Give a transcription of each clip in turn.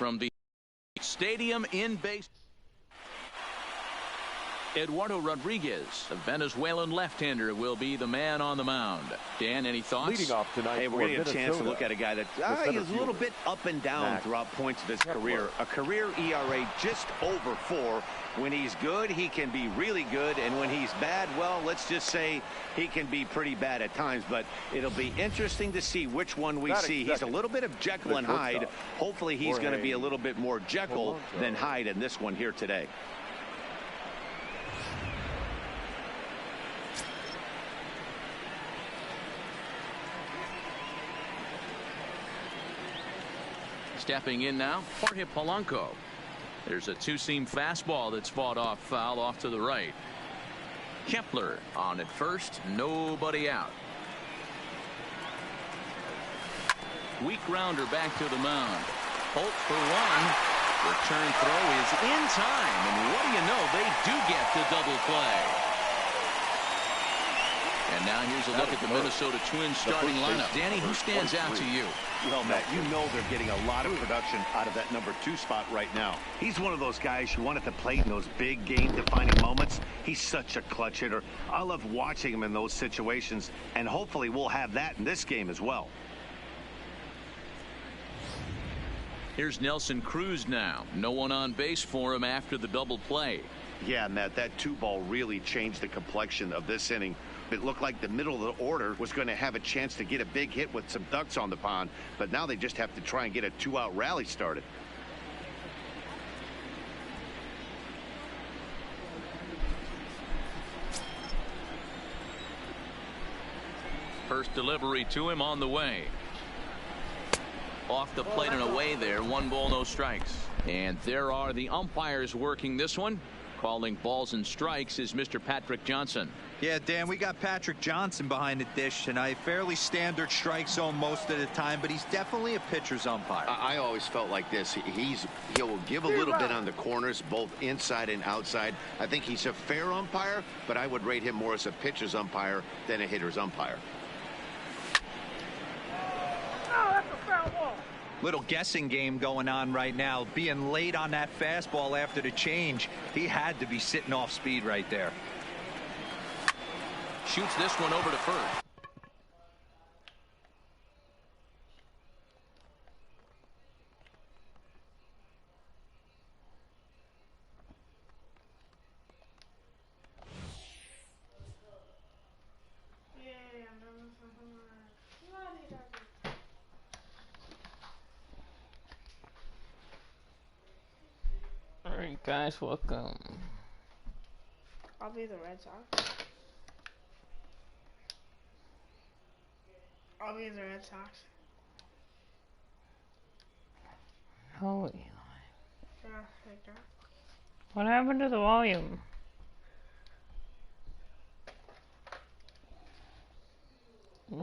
from the stadium in base. Eduardo Rodriguez, a Venezuelan left-hander, will be the man on the mound. Dan, any thoughts? Leading off tonight, hey, we're going to get a chance to look at a guy that is a little bit up and down throughout points of his career. A career ERA just over 4. When he's good, he can be really good, and when he's bad, well, let's just say he can be pretty bad at times. But it'll be interesting to see which one we see. He's a little bit of Jekyll and Hyde. Hopefully he's going to be a little bit more Jekyll than Hyde in this one here today. Stepping in now, Jorge Polanco. There's a two-seam fastball that's fought off foul off to the right. Kepler on at first, nobody out. Weak rounder back to the mound. Holt for 1. Return throw is in time, and what do you know, they do get the double play. And now here's a look at the Minnesota Twins starting lineup. Danny, who stands out to you? Well, Matt, you know they're getting a lot of production out of that number 2 spot right now. He's one of those guys you want at the plate in those big game-defining moments. He's such a clutch hitter. I love watching him in those situations, and hopefully we'll have that in this game as well. Here's Nelson Cruz now. No one on base for him after the double play. Yeah, Matt, that 2-ball really changed the complexion of this inning. It looked like the middle of the order was going to have a chance to get a big hit with some ducks on the pond, but now they just have to try and get a 2-out rally started. First delivery to him on the way. Off the plate and away there. 1 ball, no strikes. And there are the umpires working this one. Calling balls and strikes is Mr. Patrick Johnson. Yeah, Dan, we got Patrick Johnson behind the dish tonight. Fairly standard strike zone most of the time, but he's definitely a pitcher's umpire. I always felt like this. He'll give a little bit on the corners, both inside and outside. I think he's a fair umpire, but I would rate him more as a pitcher's umpire than a hitter's umpire. Oh, that's a foul ball. Little guessing game going on right now. Being late on that fastball after the change, he had to be sitting off speed right there. Shoots this one over to first. Alright guys, welcome. I'll be the Red Sox. I'll be the Red Sox. Holy. Yeah, like that. What happened to the volume?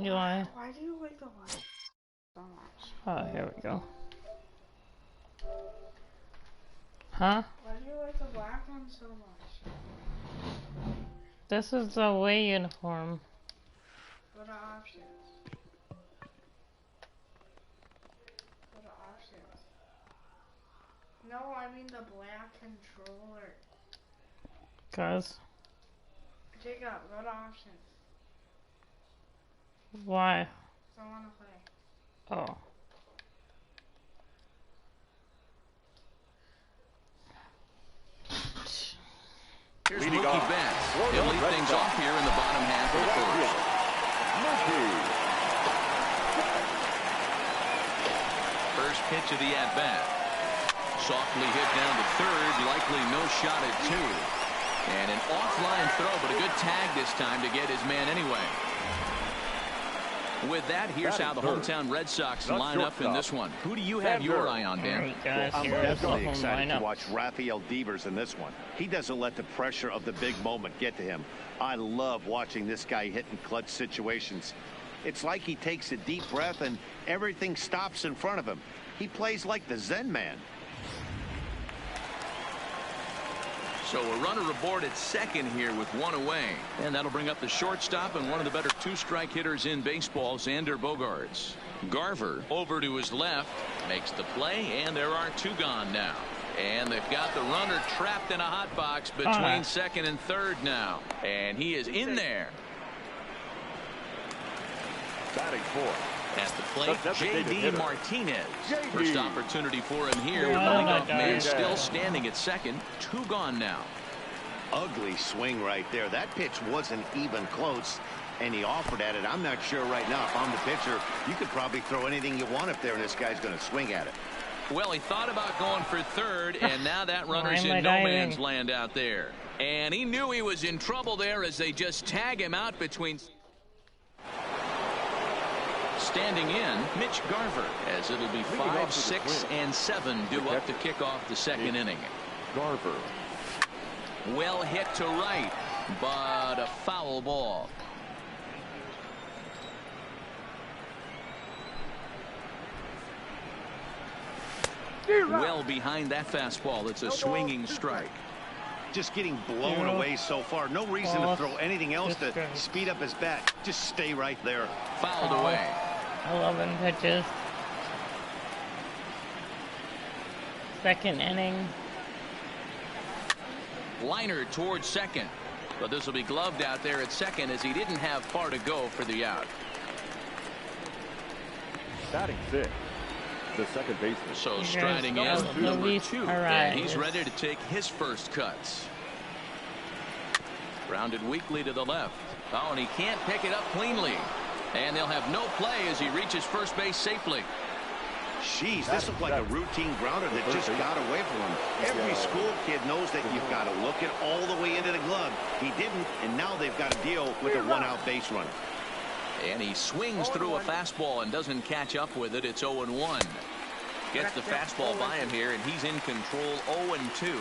Eli. Why do you like the white so much? Oh, here we go. Huh? Why do you like the black one so much? This is the away uniform. What are options? What are options? No, I mean the black controller. Cause? Jacob, go to options. Why? I want to play. Oh. Here's Mookie Betts. He'll lead things off here in the bottom half of the first. First pitch of the at-bat. Softly hit down to third. Likely no shot at 2. And an offline throw, but a good tag this time to get his man anyway. With that, here's how the hometown Red Sox line up in this one. Who do you have your eye on, Dan? I'm definitely excited to watch Rafael Devers in this one. He doesn't let the pressure of the big moment get to him. I love watching this guy hit in clutch situations. It's like he takes a deep breath and everything stops in front of him. He plays like the Zen man. So a runner aboard at second here with 1 away. And that'll bring up the shortstop and one of the better 2-strike hitters in baseball, Xander Bogaerts. Garver over to his left, makes the play, and there are 2 gone now. And they've got the runner trapped in a hot box between second and third now. And he is in there. Batting 4th. At the plate, J.D. Martinez. First opportunity for him here. Leadoff man still standing at second. 2 gone now. Ugly swing right there. That pitch wasn't even close, and he offered at it. I'm not sure right now if I'm the pitcher. You could probably throw anything you want up there, and this guy's going to swing at it. Well, he thought about going for third, and now that runner's in no man's land out there. And he knew he was in trouble there as they just tag him out between. Standing in, Mitch Garver, as it'll be 5, 6, and 7 due up to kick off the second inning. Garver. Well hit to right, but a foul ball. Well behind that fastball. It's a swinging strike. Just getting blown away so far. No reason to throw anything else to speed up his bat. Just stay right there. Fouled away. 11 pitches. Second inning. Liner towards second, but this will be gloved out there at second as he didn't have far to go for the out. Batting 6th. The second baseman. So striding in, number 2, and he's ready to take his first cuts. Grounded weakly to the left. Oh, and he can't pick it up cleanly. And they'll have no play as he reaches first base safely. Jeez, this looked like a routine grounder that just got away from him. Every school kid knows that you've got to look it all the way into the glove. He didn't, and now they've got to deal with a 1-out base runner. And he swings through a fastball and doesn't catch up with it. It's 0-1. Gets the fastball by him here, and he's in control. 0-2.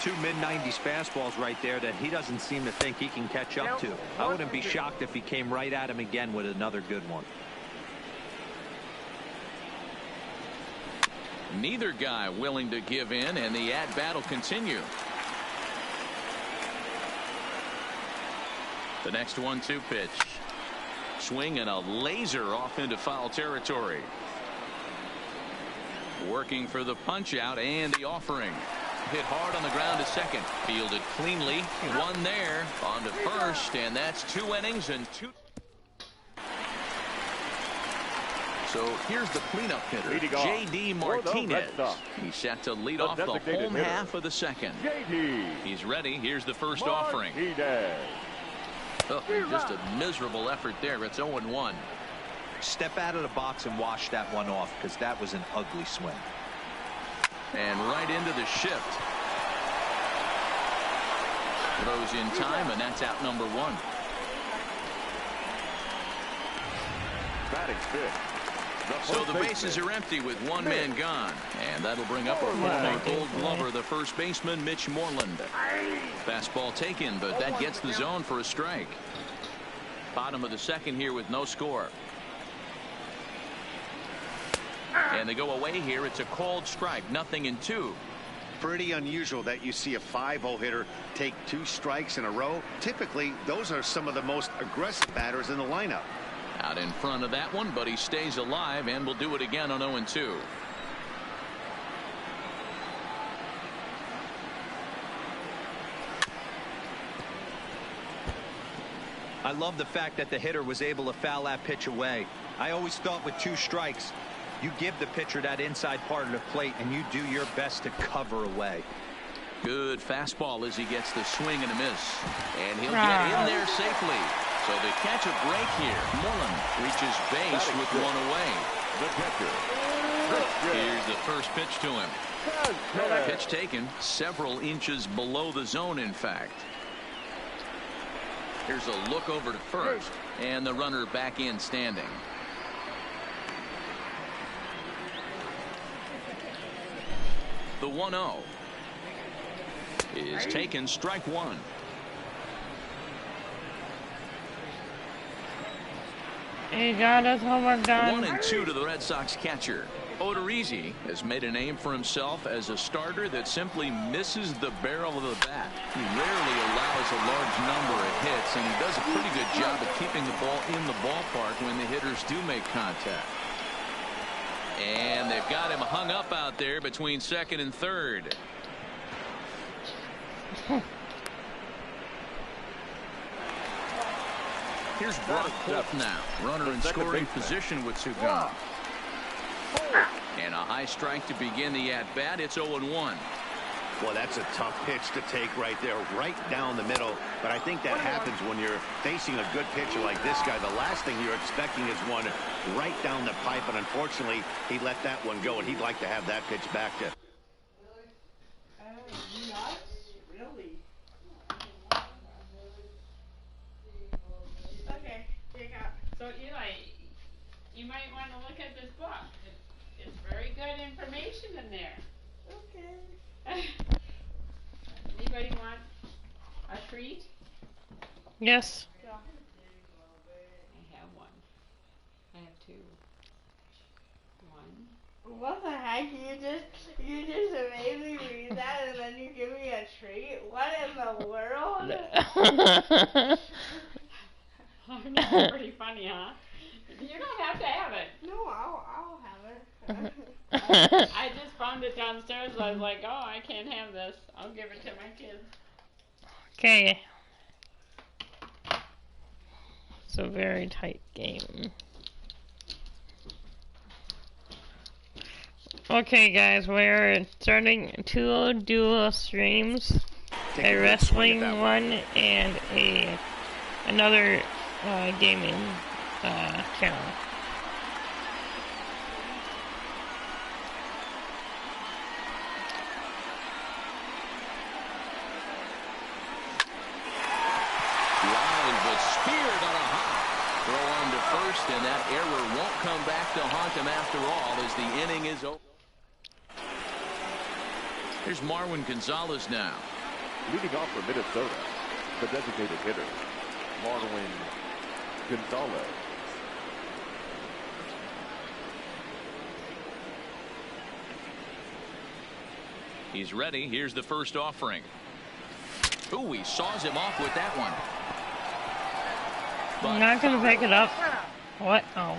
2 mid-90s fastballs right there that he doesn't seem to think he can catch up to. I wouldn't be shocked if he came right at him again with another good one. Neither guy willing to give in, and the at-bat will continue. The next 1-2 pitch. Swing and a laser off into foul territory. Working for the punch out and the offering. Hit hard on the ground to second. Fielded cleanly. One there. On to first, and that's 2 innings and 2. So here's the cleanup hitter, J.D. Martinez. He's set to lead off the home half of the second. He's ready. Here's the first offering. Oh, just a miserable effort there. It's 0-1. Step out of the box and wash that one off, because that was an ugly swing. And right into the shift. Throws in time, and that's out number 1. Batting 5th. So the bases are empty with 1 man gone, and that'll bring up a former Gold Glover, the first baseman, Mitch Moreland. Fastball taken, but that gets the zone for a strike. Bottom of the second here with no score. And they go away here. It's a called strike, 0-2. Pretty unusual that you see a 5-0 hitter take 2 strikes in a row. Typically, those are some of the most aggressive batters in the lineup. Out in front of that one, but he stays alive and will do it again on 0-2. I love the fact that the hitter was able to foul that pitch away. I always thought with 2 strikes, you give the pitcher that inside part of the plate and you do your best to cover away. Good fastball as he gets the swing and a miss. And he'll get in there safely. So they catch a break here. Moreland reaches base with 1 away. Here's the first pitch to him. Pitch taken several inches below the zone, in fact. Here's a look over to first, and the runner back in standing. The 1-0 is taken, strike 1. He got his homework done. 1-2 to the Red Sox catcher. Odorizzi has made a name for himself as a starter that simply misses the barrel of the bat. He rarely allows a large number of hits, and he does a pretty good job of keeping the ball in the ballpark when the hitters do make contact. And they've got him hung up out there between second and third. Here's Brock Holt now. Runner in scoring position with two guns. And a high strike to begin the at-bat. It's 0-1. Well, that's a tough pitch to take right there, right down the middle. But I think that happens when you're facing a good pitcher like this guy. The last thing you're expecting is one right down the pipe. And unfortunately, he let that one go, and he'd like to have that pitch back to. Really? Okay, Jacob. So, Eli, you might want to look at this book. It's very good information in there. Okay. Anybody want a treat? Yes. Yeah. I have one. I have two. One. What the heck? You just made me read that and then you give me a treat? What in the world? That's pretty funny, huh? You don't have to have it. No, I'll have it. I just found it downstairs. I was like, oh, I can't have this. I'll give it to my kids. Okay. It's a very tight game. Okay, guys, we're starting 2 dual streams. A wrestling one and another gaming channel. First, and that error won't come back to haunt him after all as the inning is over. Here's Marwin Gonzalez now. Leading off for Minnesota, the designated hitter, Marwin Gonzalez. He's ready. Here's the first offering. Ooh, he saws him off with that one. I'm not going to pick it up. What? Oh.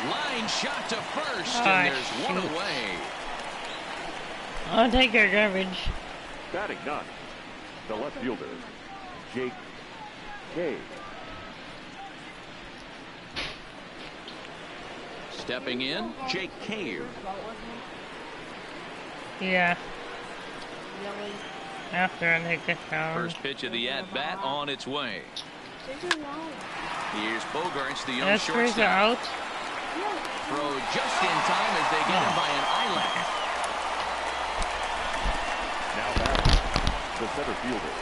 Line shot to first, and there's one away. I'll take your garbage. Batting ninth, the left fielder, Jake K. Stepping in, Jake Cave. Yeah. After I take it down. First pitch of the at-bat on its way. Here's Bogarts, the young That's shortstop. out. Throw just in time as they get him by an island. Now batting, the center fielder,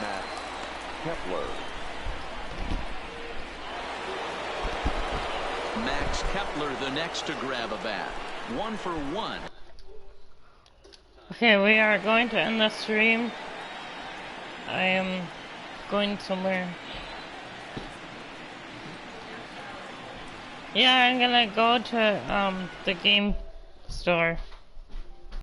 Max Kepler. Max Kepler, the next to grab a bat. 1 for 1. Okay, we are going to end the stream. I am going somewhere. Yeah, I'm gonna go to the game store.